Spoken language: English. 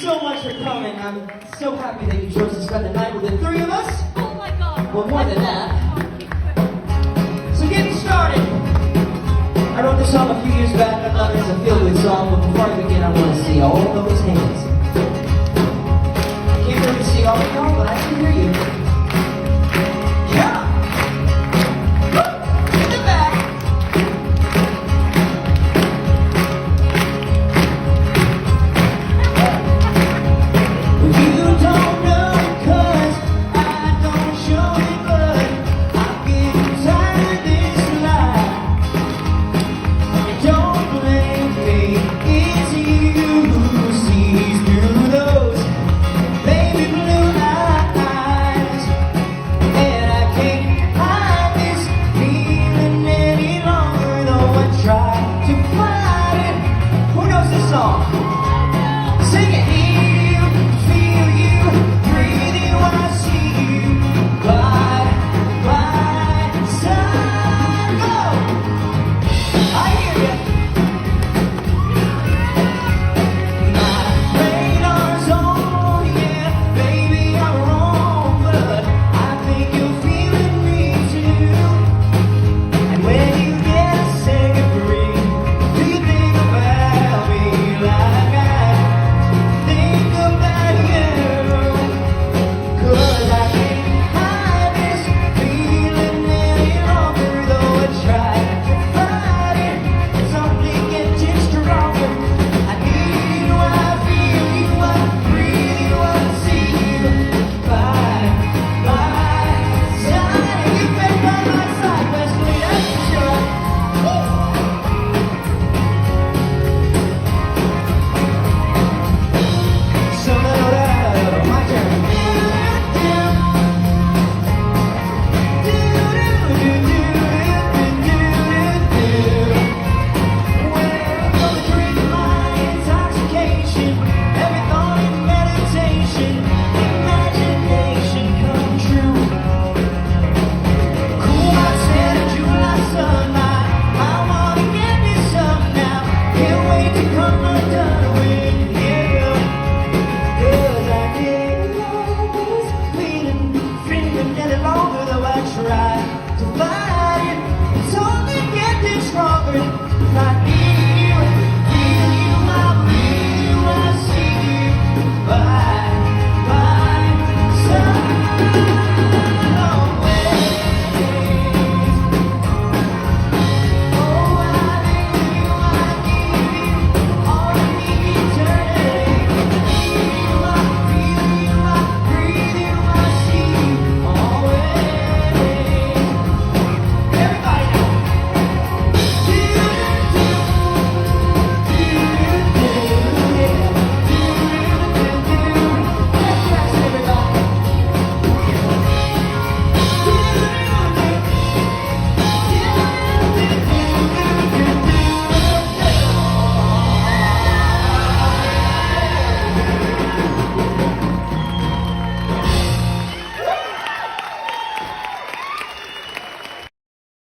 so much for coming. I'm so happy that you chose to spend the night with the three of us. Oh my God. Well, more than that. So getting started. I wrote this song a few years back. I thought it was a feel-good song, but before I begin, I want to see all those hands.